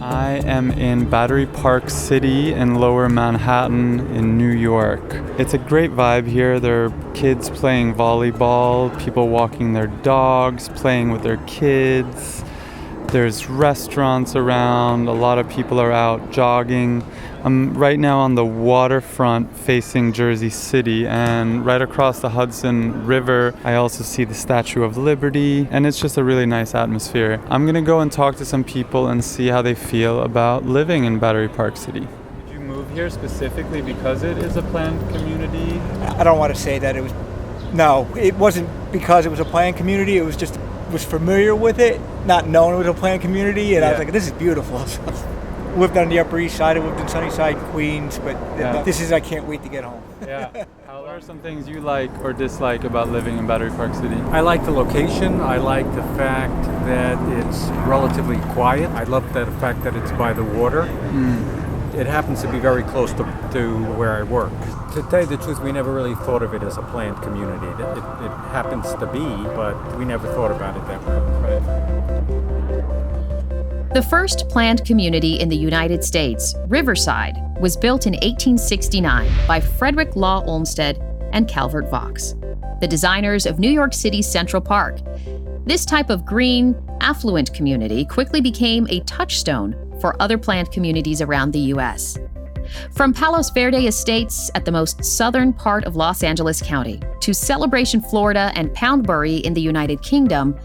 I am in Battery Park City in Lower Manhattan in New York. It's a great vibe here. There are kids playing volleyball, people walking their dogs, playing with their kids. There's restaurants around, a lot of people are out jogging. I'm right now on the waterfront facing Jersey City, and right across the Hudson River, I also see the Statue of Liberty, and it's just a really nice atmosphere. I'm gonna go and talk to some people and see how they feel about living in Battery Park City. Did you move here specifically because it is a planned community? I don't want to say that it was. No, it wasn't because it was a planned community. It was just was familiar with it, not knowing it was a planned community, and I was like, this is beautiful. Lived on the Upper East Side, I lived in Sunnyside, Queens, but this is, I can't wait to get home. Yeah. What are some things you like or dislike about living in Battery Park City? I like the location. I like the fact that it's relatively quiet. I love the fact that it's by the water. It happens to be very close to where I work. To tell you the truth, we never really thought of it as a planned community. It happens to be, but we never thought about it that way. Right. The first planned community in the United States, Riverside, was built in 1869 by Frederick Law Olmsted and Calvert Vaux, the designers of New York City's Central Park. This type of green, affluent community quickly became a touchstone for other planned communities around the U.S. From Palos Verde Estates at the most southern part of Los Angeles County to Celebration, Florida, and Poundbury in the United Kingdom,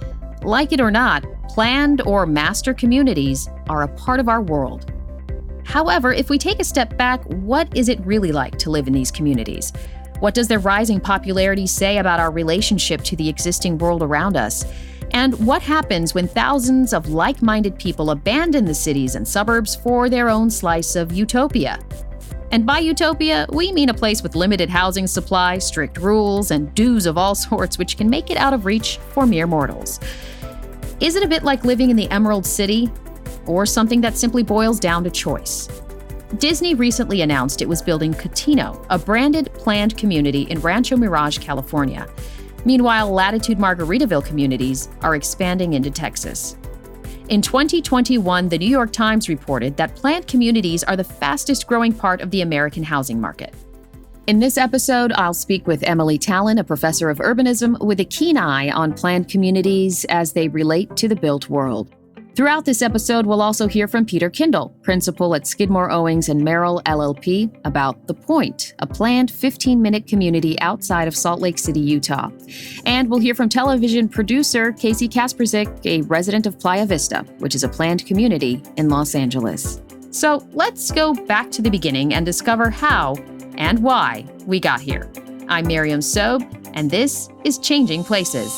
like it or not, planned or master communities are a part of our world. However, if we take a step back, what is it really like to live in these communities? What does their rising popularity say about our relationship to the existing world around us? And what happens when thousands of like-minded people abandon the cities and suburbs for their own slice of utopia? And by utopia, we mean a place with limited housing supply, strict rules, and dues of all sorts which can make it out of reach for mere mortals. Is it a bit like living in the Emerald City? Or something that simply boils down to choice? Disney recently announced it was building Cotino, a branded planned community in Rancho Mirage, California. Meanwhile, Latitude Margaritaville communities are expanding into Texas. In 2021, the New York Times reported that planned communities are the fastest growing part of the American housing market. In this episode, I'll speak with Emily Tallon, a professor of urbanism with a keen eye on planned communities as they relate to the built world. Throughout this episode, we'll also hear from Peter Kindle, principal at Skidmore, Owings & Merrill, LLP, about The Point, a planned 15-minute community outside of Salt Lake City, Utah. And we'll hear from television producer Casey Kasperzik, a resident of Playa Vista, which is a planned community in Los Angeles. So let's go back to the beginning and discover how and why we got here. I'm Miriam Sobe, and this is Changing Places.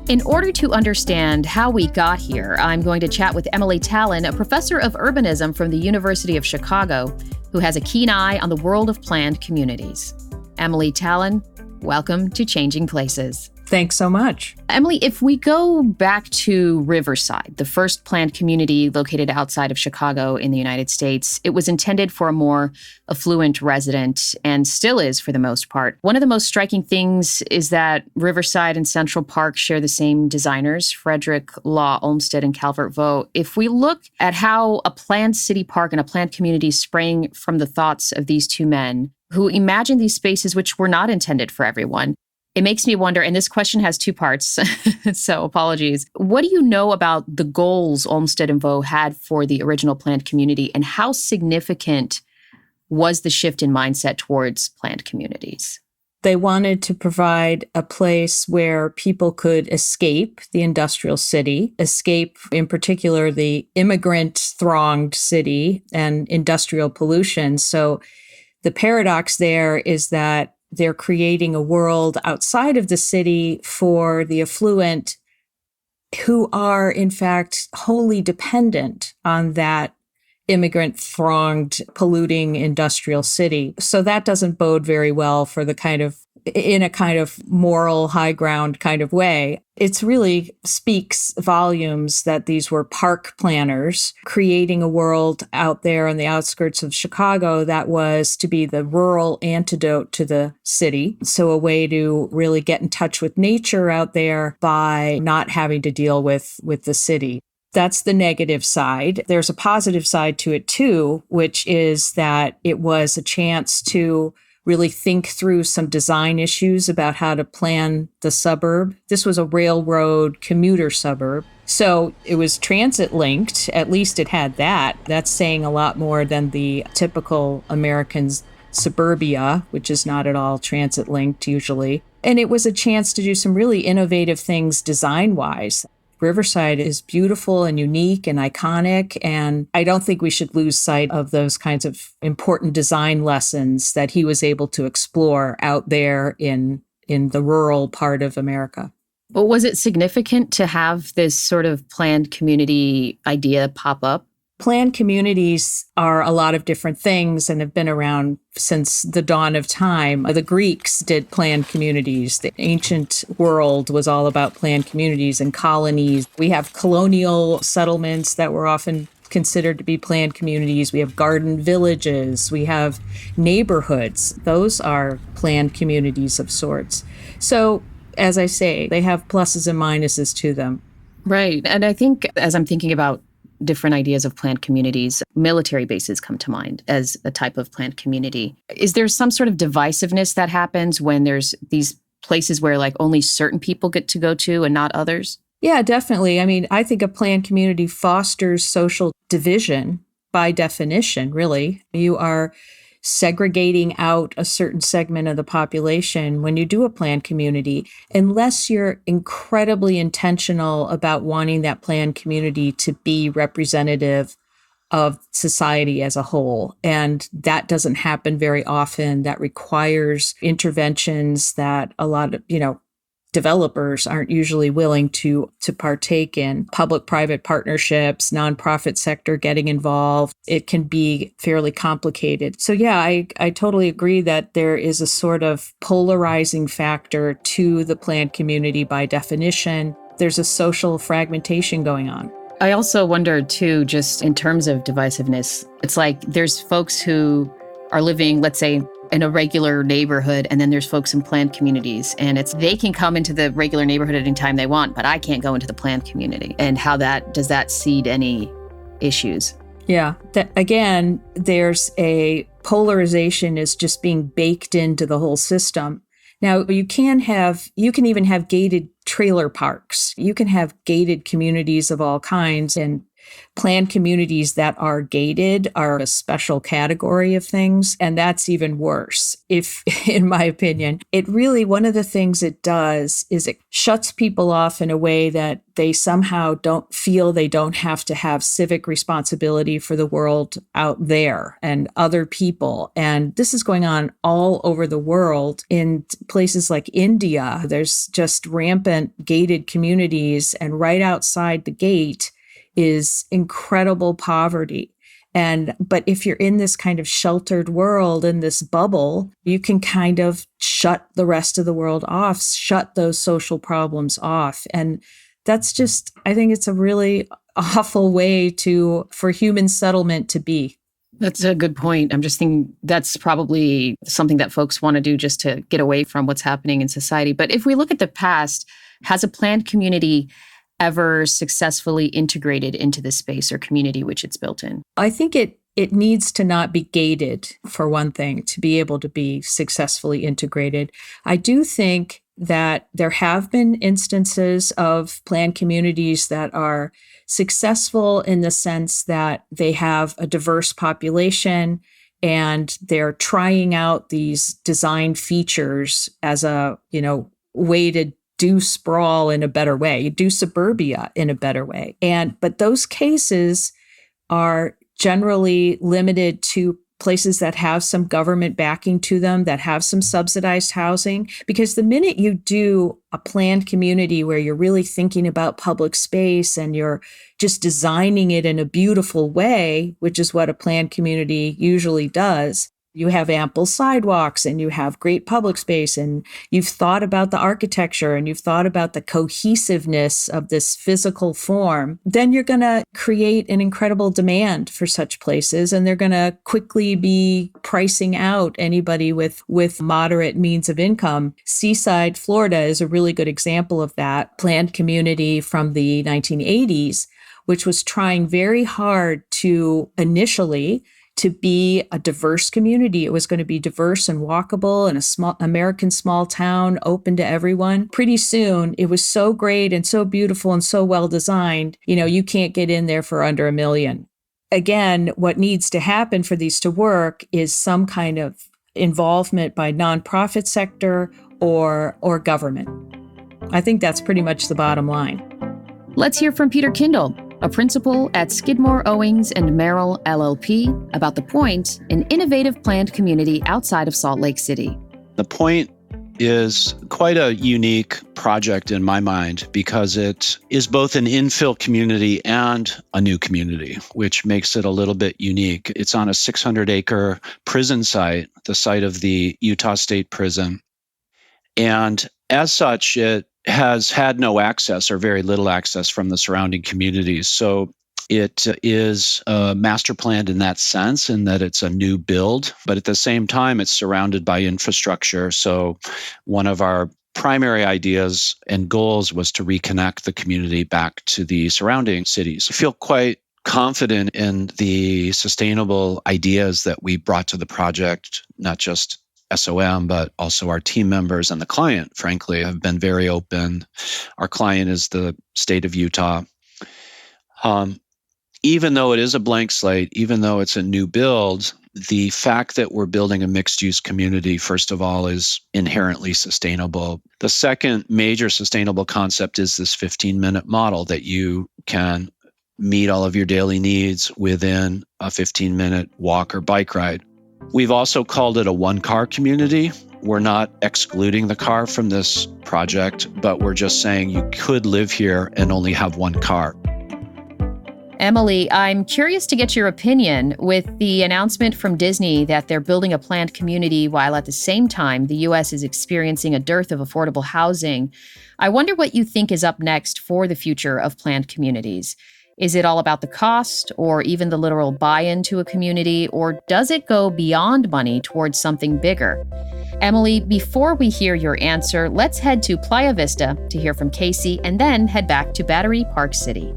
In order to understand how we got here, I'm going to chat with Emily Tallon, a professor of urbanism from the University of Chicago, who has a keen eye on the world of planned communities. Emily Tallon, welcome to Changing Places. Thanks so much. Emily, if we go back to Riverside, the first planned community located outside of Chicago in the United States, it was intended for a more affluent resident and still is for the most part. One of the most striking things is that Riverside and Central Park share the same designers, Frederick Law Olmsted and Calvert Vaux. If we look at how a planned city park and a planned community sprang from the thoughts of these two men who imagined these spaces which were not intended for everyone, it makes me wonder, and this question has two parts, so apologies. What do you know about the goals Olmsted and Vaux had for the original planned community, and how significant was the shift in mindset towards planned communities? They wanted to provide a place where people could escape the industrial city, escape, in particular, the immigrant-thronged city and industrial pollution. So the paradox there is that they're creating a world outside of the city for the affluent who are, in fact, wholly dependent on that immigrant-thronged, polluting industrial city. So that doesn't bode very well for the kind of in a kind of moral high ground kind of way. It really speaks volumes that these were park planners creating a world out there on the outskirts of Chicago that was to be the rural antidote to the city. So a way to really get in touch with nature out there by not having to deal with the city. That's the negative side. There's a positive side to it too, which is that it was a chance to really think through some design issues about how to plan the suburb. This was a railroad commuter suburb. So it was transit linked. At least it had that. That's saying a lot more than the typical American suburbia, which is not at all transit linked usually. And it was a chance to do some really innovative things design-wise. Riverside is beautiful and unique and iconic, and I don't think we should lose sight of those kinds of important design lessons that he was able to explore out there in the rural part of America. Well, was it significant to have this sort of planned community idea pop up? Planned communities are a lot of different things and have been around since the dawn of time. The Greeks did planned communities. The ancient world was all about planned communities and colonies. We have colonial settlements that were often considered to be planned communities. We have garden villages. We have neighborhoods. Those are planned communities of sorts. So, as I say, they have pluses and minuses to them. Right. And I think as I'm thinking about different ideas of planned communities, military bases come to mind as a type of planned community. Is there some sort of divisiveness that happens when there's these places where like only certain people get to go to and not others? Yeah, definitely. I mean, I think a planned community fosters social division by definition, really. You are segregating out a certain segment of the population when you do a planned community, unless you're incredibly intentional about wanting that planned community to be representative of society as a whole. And that doesn't happen very often. That requires interventions that a lot of, developers aren't usually willing to partake in. Public-private partnerships, nonprofit sector getting involved. It can be fairly complicated. So yeah, I totally agree that there is a sort of polarizing factor to the planned community by definition. There's a social fragmentation going on. I also wonder too, just in terms of divisiveness, it's like there's folks who are living, let's say, in a regular neighborhood, and then there's folks in planned communities, and they can come into the regular neighborhood at any time they want, but I can't go into the planned community. And how does that seed any issues? Yeah, again, there's a polarization is just being baked into the whole system. Now, you can even have gated trailer parks. You can have gated communities of all kinds, and planned communities that are gated are a special category of things, and that's even worse. In my opinion, one of the things it does is it shuts people off in a way that they somehow don't feel they don't have to have civic responsibility for the world out there and other people. And this is going on all over the world. In places like India, there's just rampant gated communities, and right outside the gate is incredible poverty. But if you're in this kind of sheltered world, in this bubble, you can kind of shut the rest of the world off, shut those social problems off. And that's just, I think it's a really awful way for human settlement to be. That's a good point. I'm just thinking that's probably something that folks want to do just to get away from what's happening in society. But if we look at the past, has a planned community ever successfully integrated into the space or community which it's built in? I think it needs to not be gated, for one thing, to be able to be successfully integrated. I do think that there have been instances of planned communities that are successful in the sense that they have a diverse population and they're trying out these design features as a, way to do sprawl in a better way, do suburbia in a better way. But those cases are generally limited to places that have some government backing to them, that have some subsidized housing. Because the minute you do a planned community where you're really thinking about public space and you're just designing it in a beautiful way, which is what a planned community usually does, You have ample sidewalks and you have great public space, and you've thought about the architecture and you've thought about the cohesiveness of this physical form, then you're going to create an incredible demand for such places, and they're going to quickly be pricing out anybody with moderate means of income. Seaside, Florida is a really good example of that planned community from the 1980s, which was trying very hard to initially to be a diverse community. It was going to be diverse and walkable and a small American small town open to everyone. Pretty soon, it was so great and so beautiful and so well designed, you can't get in there for under $1 million. Again, what needs to happen for these to work is some kind of involvement by nonprofit sector or government. I think that's pretty much the bottom line. Let's hear from Peter Kindle, a principal at Skidmore, Owings and Merrill LLP, about The Point, an innovative planned community outside of Salt Lake City. The Point is quite a unique project in my mind because it is both an infill community and a new community, which makes it a little bit unique. It's on a 600-acre prison site, the site of the Utah State Prison. And as such, it has had no access or very little access from the surrounding communities. So it is master planned in that sense, in that it's a new build, but at the same time, it's surrounded by infrastructure. So one of our primary ideas and goals was to reconnect the community back to the surrounding cities. I feel quite confident in the sustainable ideas that we brought to the project, not just SOM, but also our team members and the client, frankly, have been very open. Our client is the state of Utah. Even though it is a blank slate, even though it's a new build, the fact that we're building a mixed-use community, first of all, is inherently sustainable. The second major sustainable concept is this 15-minute model that you can meet all of your daily needs within a 15-minute walk or bike ride. We've also called it a one-car community. We're not excluding the car from this project, but we're just saying you could live here and only have one car. Emily, I'm curious to get your opinion with the announcement from Disney that they're building a planned community while at the same time the U.S. is experiencing a dearth of affordable housing. I wonder what you think is up next for the future of planned communities. Is it all about the cost or even the literal buy-in to a community, or does it go beyond money towards something bigger? Emily, before we hear your answer, let's head to Playa Vista to hear from Casey and then head back to Battery Park City.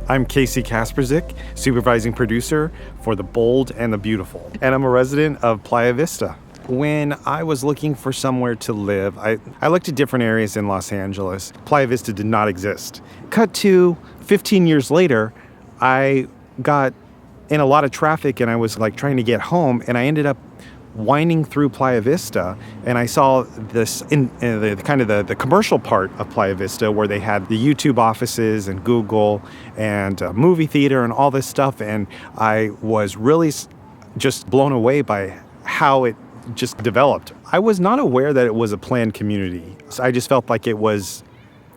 I'm Casey Kasperzik, supervising producer for The Bold and the Beautiful, and I'm a resident of Playa Vista. When I was looking for somewhere to live, I looked at different areas in Los Angeles. Playa Vista did not exist. Cut to 15 years later, I got in a lot of traffic and I was trying to get home, and I ended up winding through Playa Vista, and I saw this in the commercial part of Playa Vista where they had the YouTube offices and Google and a movie theater and all this stuff, and I was really just blown away by how it just developed. I was not aware that it was a planned community. So I just felt like it was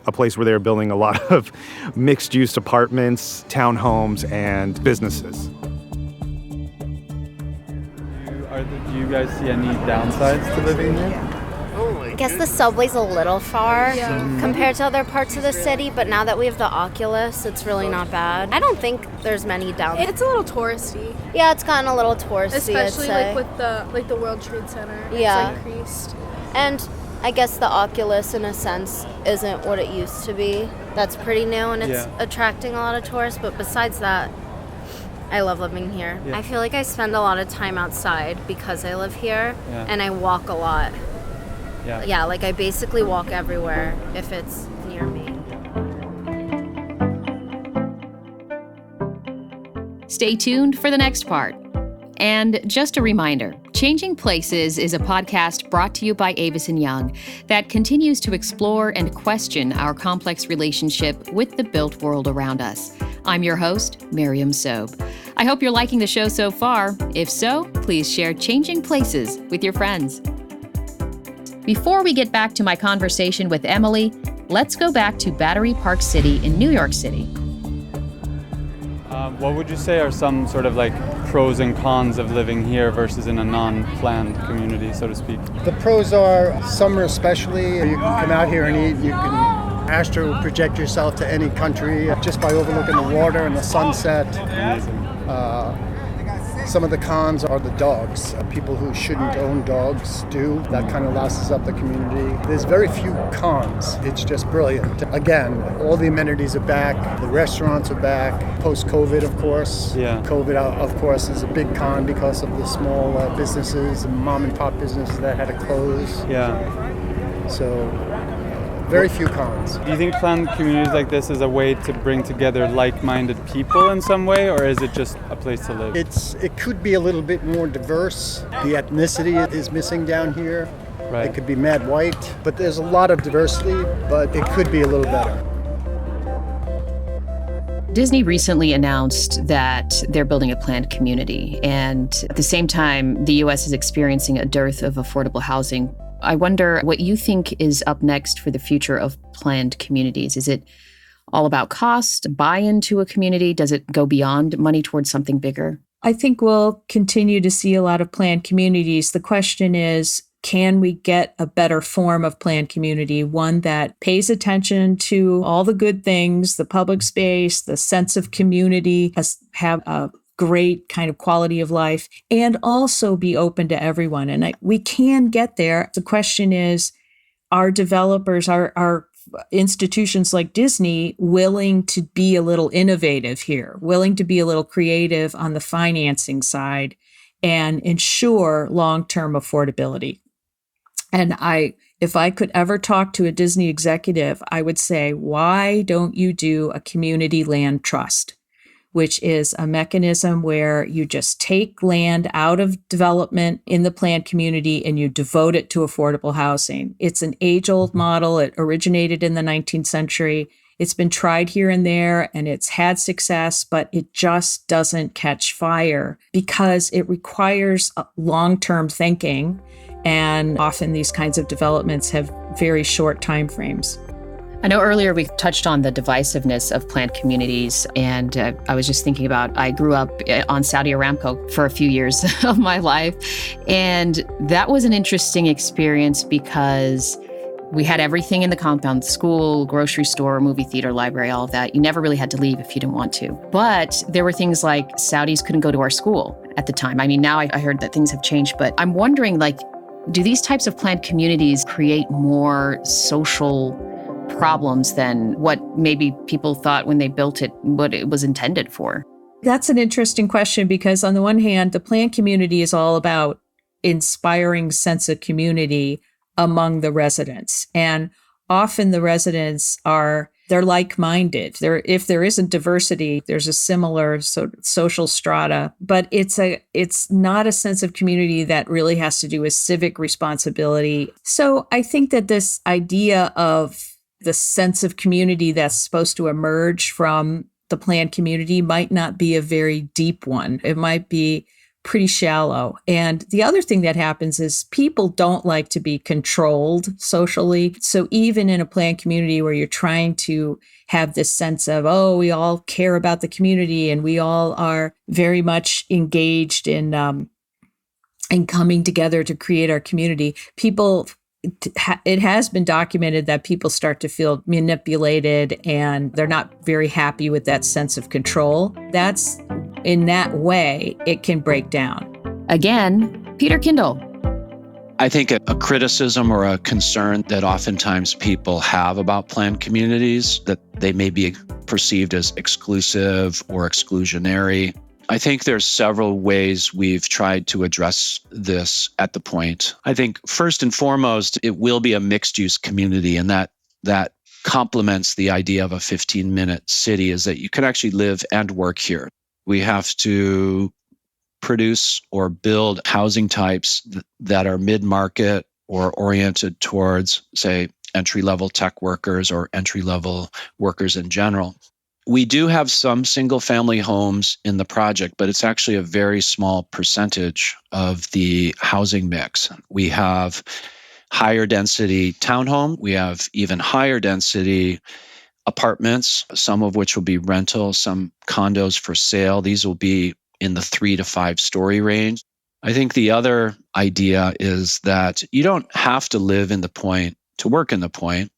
a place where they were building a lot of mixed-use apartments, townhomes, and businesses. Do you guys see any downsides to living here? I guess the subway's a little far compared to other parts of the city, but now that we have the Oculus, it's really not bad. I don't think there's many downsides. It's a little touristy. Yeah, it's gotten a little touristy, especially I'd say. with the World Trade Center. Yeah. It's increased. And I guess the Oculus, in a sense, isn't what it used to be. That's pretty new, and it's attracting a lot of tourists, but besides that, I love living here. Yeah. I feel like I spend a lot of time outside because I live here, and I walk a lot. Yeah, I basically walk everywhere if it's near me. Stay tuned for the next part. And just a reminder, Changing Places is a podcast brought to you by Avison Young that continues to explore and question our complex relationship with the built world around us. I'm your host, Miriam Sobe. I hope you're liking the show so far. If so, please share Changing Places with your friends. Before we get back to my conversation with Emily, let's go back to Battery Park City in New York City. What would you say are some sort of like pros and cons of living here versus in a non-planned community, so to speak? The pros are summer especially. You can come out here and eat. You can astral project yourself to any country just by overlooking the water and the sunset. Amazing. Some of the cons are the dogs. People who shouldn't own dogs do. That kind of louses up the community. There's very few cons. It's just brilliant. Again, all the amenities are back. The restaurants are back. Post-COVID, of course. Yeah. COVID, of course, is a big con because of the small businesses and mom and pop businesses that had to close. Yeah. So very few cons. Do you think planned communities like this is a way to bring together like-minded people in some way, or is it just a place to live? It could be a little bit more diverse. The ethnicity is missing down here. Right. It could be mad white, but there's a lot of diversity, but it could be a little better. Disney recently announced that they're building a planned community, and at the same time, the U.S. is experiencing a dearth of affordable housing. I wonder what you think is up next for the future of planned communities. Is it all about cost, buy-in to a community? Does it go beyond money towards something bigger? I think we'll continue to see a lot of planned communities. The question is, can we get a better form of planned community, one that pays attention to all the good things, the public space, the sense of community, have a great kind of quality of life, and also be open to everyone. And we can get there. The question is, are developers, are institutions like Disney willing to be a little innovative here, willing to be a little creative on the financing side and ensure long-term affordability? And if I could ever talk to a Disney executive, I would say, why don't you do a community land trust, which is a mechanism where you just take land out of development in the planned community and you devote it to affordable housing. It's an age-old model. It originated in the 19th century. It's been tried here and there, and it's had success, but it just doesn't catch fire because it requires long-term thinking, and often these kinds of developments have very short timeframes. I know earlier we touched on the divisiveness of planned communities, and I was just thinking about, I grew up on Saudi Aramco for a few years of my life, and that was an interesting experience because we had everything in the compound: school, grocery store, movie theater, library, all of that. You never really had to leave if you didn't want to. But there were things like Saudis couldn't go to our school at the time. I mean, now I heard that things have changed, but I'm wondering, do these types of planned communities create more social problems than what maybe people thought when they built it, what it was intended for? That's an interesting question because on the one hand, the planned community is all about inspiring sense of community among the residents. And often the residents they're like-minded. If there isn't diversity, there's a similar social strata, but it's not a sense of community that really has to do with civic responsibility. So I think that this idea of the sense of community that's supposed to emerge from the planned community might not be a very deep one. It might be pretty shallow. And the other thing that happens is people don't like to be controlled socially. So even in a planned community where you're trying to have this sense of, we all care about the community and we all are very much engaged in coming together to create our community, it has been documented that people start to feel manipulated and they're not very happy with that sense of control. In that way, it can break down. Again, Peter Kindle. I think a criticism or a concern that oftentimes people have about planned communities, that they may be perceived as exclusive or exclusionary. I think there's several ways we've tried to address this at the point. I think first and foremost, it will be a mixed-use community, and that complements the idea of a 15-minute city, is that you can actually live and work here. We have to produce or build housing types that are mid-market or oriented towards, say, entry-level tech workers or entry-level workers in general. We do have some single-family homes in the project, but it's actually a very small percentage of the housing mix. We have higher density townhome. We have even higher density apartments, some of which will be rental, some condos for sale. These will be in the 3 to 5 story range. I think the other idea is that you don't have to live in the Point to work in the Point,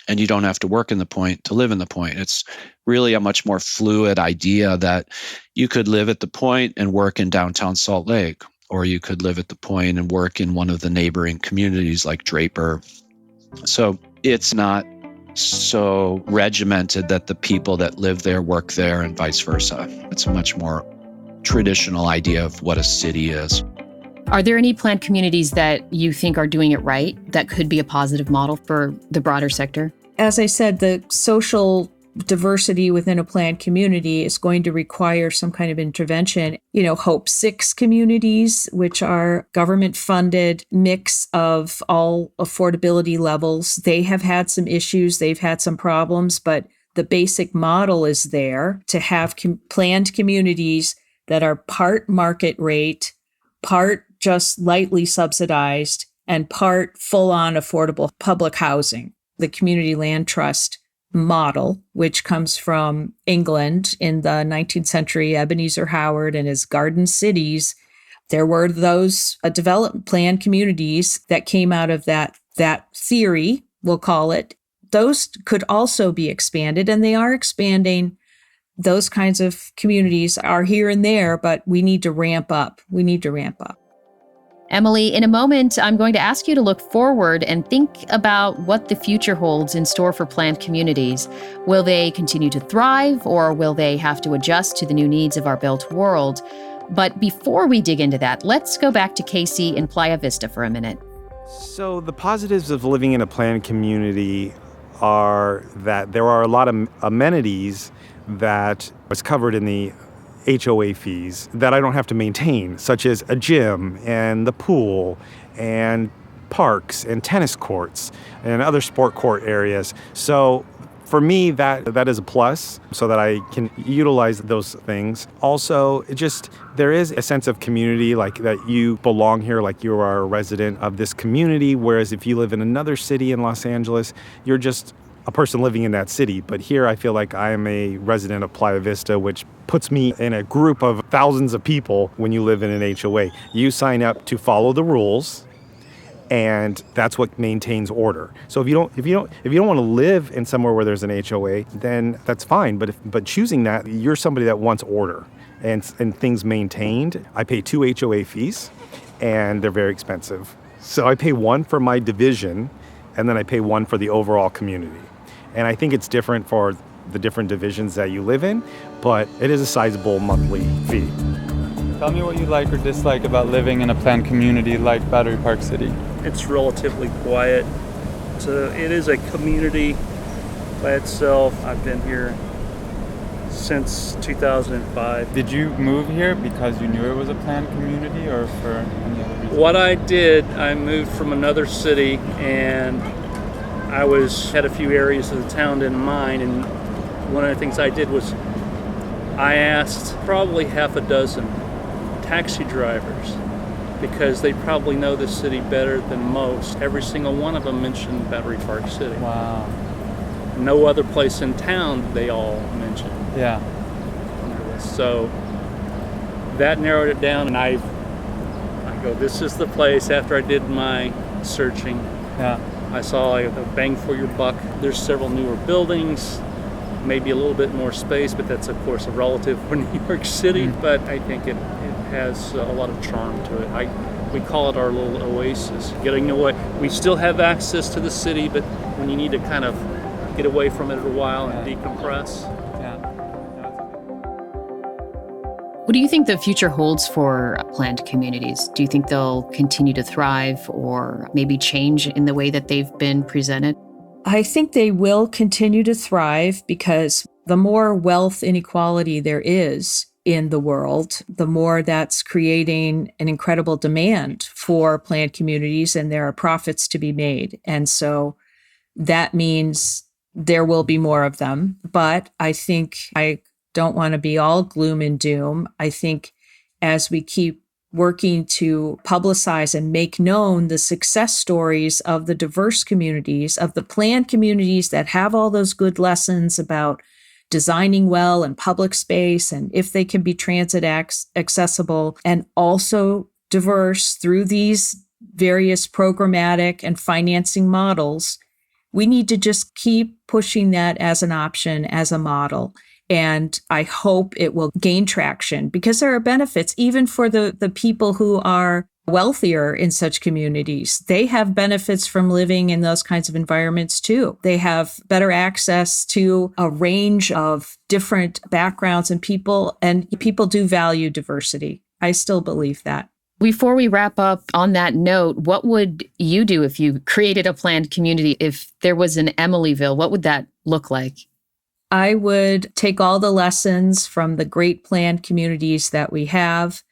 and you don't have to work in the Point to live in the Point. It's really a much more fluid idea that you could live at the Point and work in downtown Salt Lake, or you could live at the Point and work in one of the neighboring communities like Draper. So it's not so regimented that the people that live there work there and vice versa. It's a much more traditional idea of what a city is. Are there any planned communities that you think are doing it right that could be a positive model for the broader sector? As I said, the social diversity within a planned community is going to require some kind of intervention. Hope 6 communities, which are government-funded mix of all affordability levels, they have had some issues, they've had some problems, but the basic model is there to have planned communities that are part market rate, part just lightly subsidized, and part full-on affordable public housing. The Community Land Trust model, which comes from England in the 19th century, Ebenezer Howard and his Garden Cities. There were those development planned communities that came out of that theory, we'll call it. Those could also be expanded, and they are expanding. Those kinds of communities are here and there, but we need to ramp up. Emily, in a moment, I'm going to ask you to look forward and think about what the future holds in store for planned communities. Will they continue to thrive, or will they have to adjust to the new needs of our built world? But before we dig into that, let's go back to Casey in Playa Vista for a minute. So the positives of living in a planned community are that there are a lot of amenities that was covered in the HOA fees that I don't have to maintain, such as a gym and the pool and parks and tennis courts and other sport court areas. So for me, that is a plus, so that I can utilize those things. Also, there is a sense of community, like that you belong here, like you are a resident of this community, whereas if you live in another city in Los Angeles, you're just a person living in that city. But here I feel like I am a resident of Playa Vista, which puts me in a group of thousands of people. When you live in an HOA, you sign up to follow the rules, and that's what maintains order. So if you don't want to live in somewhere where there's an HOA, then that's fine. But choosing that, you're somebody that wants order and things maintained. I pay 2 HOA fees, and they're very expensive. So I pay one for my division, and then I pay one for the overall community. And I think it's different for the different divisions that you live in, but it is a sizable monthly fee. Tell me what you like or dislike about living in a planned community like Battery Park City. It's relatively quiet. It is a community by itself. I've been here since 2005. Did you move here because you knew it was a planned community, or for any other reason? What I did, I moved from another city, and I had a few areas of the town in mind, and one of the things I did was I asked probably half a dozen taxi drivers, because they probably know the city better than most. Every single one of them mentioned Battery Park City. Wow. No other place in town they all mentioned. Yeah. So that narrowed it down, and I go, this is the place. After I did my searching, yeah, I saw the bang for your buck. There's several newer buildings, maybe a little bit more space, but that's of course a relative for New York City. Mm-hmm. But I think it has a lot of charm to it. We call it our little oasis. Getting away, we still have access to the city, but when you need to kind of get away from it a while and decompress. What do you think the future holds for planned communities? Do you think they'll continue to thrive, or maybe change in the way that they've been presented? I think they will continue to thrive, because the more wealth inequality there is in the world, the more that's creating an incredible demand for planned communities, and there are profits to be made. And so that means there will be more of them. But I think I don't want to be all gloom and doom. I think as we keep working to publicize and make known the success stories of the diverse communities, of the planned communities that have all those good lessons about designing well and public space and if they can be transit accessible, and also diverse through these various programmatic and financing models. We need to just keep pushing that as an option, as a model. And I hope it will gain traction because there are benefits even for the people who are wealthier in such communities. They have benefits from living in those kinds of environments too. They have better access to a range of different backgrounds and people do value diversity. I still believe that. Before we wrap up on that note, what would you do if you created a planned community? If there was an Emilyville, what would that look like? I would take all the lessons from the great planned communities that we have,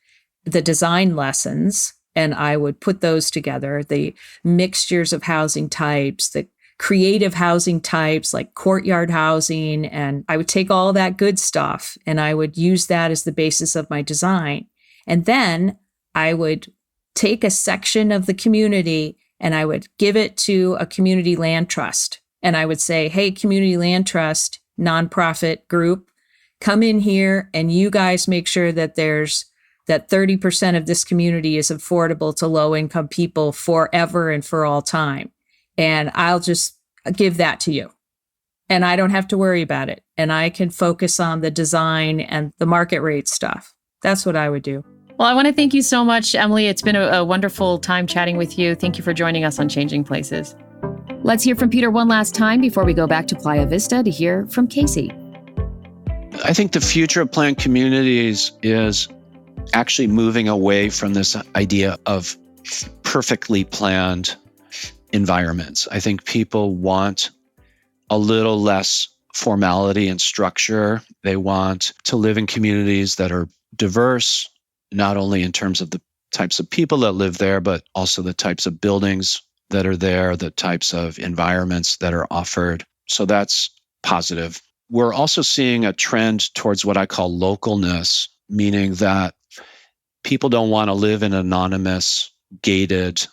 the design lessons, and I would put those together, the mixtures of housing types, the creative housing types like courtyard housing, and I would take all that good stuff and I would use that as the basis of my design. And then I would take a section of the community and I would give it to a community land trust. And I would say, hey, community land trust, nonprofit group, come in here and you guys make sure that that 30% of this community is affordable to low income people forever and for all time. And I'll just give that to you. And I don't have to worry about it. And I can focus on the design and the market rate stuff. That's what I would do. Well, I want to thank you so much, Emily. It's been a wonderful time chatting with you. Thank you for joining us on Changing Places. Let's hear from Peter one last time before we go back to Playa Vista to hear from Casey. I think the future of planned communities is actually moving away from this idea of perfectly planned environments. I think people want a little less formality and structure. They want to live in communities that are diverse, not only in terms of the types of people that live there, but also the types of buildings that are there, the types of environments that are offered. So that's positive. We're also seeing a trend towards what I call localness, meaning that people don't want to live in anonymous, gated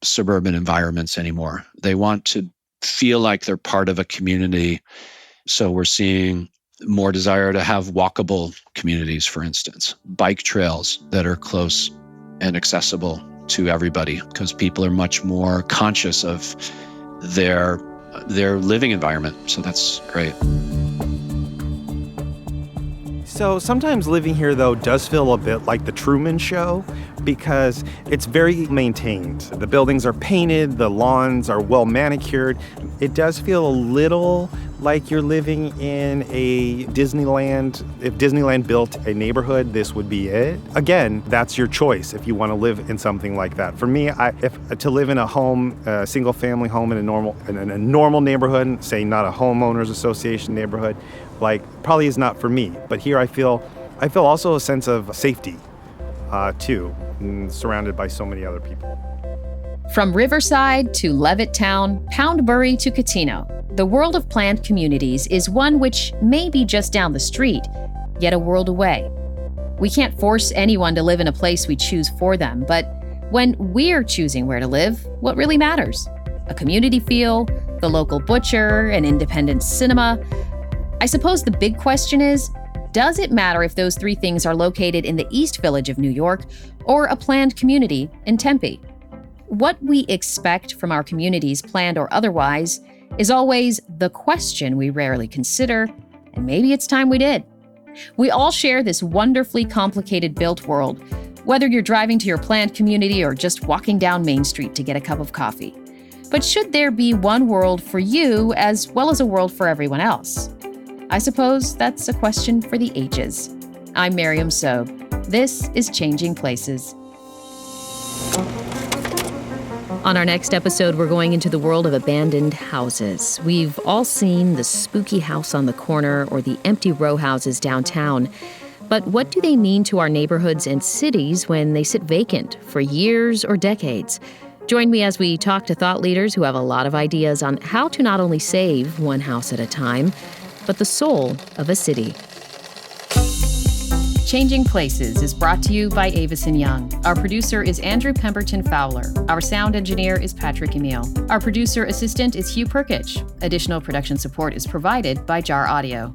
suburban environments anymore. They want to feel like they're part of a community. So we're seeing more desire to have walkable communities, for instance, bike trails that are close and accessible to everybody, because people are much more conscious of their living environment. So that's great. So sometimes living here, though, does feel a bit like the Truman Show because it's very maintained. The buildings are painted, the lawns are well manicured. It does feel a little like you're living in a Disneyland. If Disneyland built a neighborhood, this would be it. Again, that's your choice if you want to live in something like that. For me, if to live in a home, a single family home in a normal neighborhood, say not a homeowners association neighborhood, probably is not for me. But here I feel also a sense of safety too, surrounded by so many other people. From Riverside to Levittown, Poundbury to Catino, the world of planned communities is one which may be just down the street, yet a world away. We can't force anyone to live in a place we choose for them, but when we're choosing where to live, what really matters? A community feel, the local butcher, an independent cinema. I suppose the big question is, does it matter if those three things are located in the East Village of New York or a planned community in Tempe? What we expect from our communities, planned or otherwise, is always the question we rarely consider, and maybe it's time we did. We all share this wonderfully complicated built world, whether you're driving to your planned community or just walking down Main Street to get a cup of coffee. But should there be one world for you as well as a world for everyone else? I suppose that's a question for the ages. I'm Miriam Sobe. This is Changing Places. On our next episode, we're going into the world of abandoned houses. We've all seen the spooky house on the corner or the empty row houses downtown. But what do they mean to our neighborhoods and cities when they sit vacant for years or decades? Join me as we talk to thought leaders who have a lot of ideas on how to not only save one house at a time, but the soul of a city. Changing Places is brought to you by Avison Young. Our producer is Andrew Pemberton Fowler. Our sound engineer is Patrick Emile. Our producer assistant is Hugh Perkich. Additional production support is provided by Jar Audio.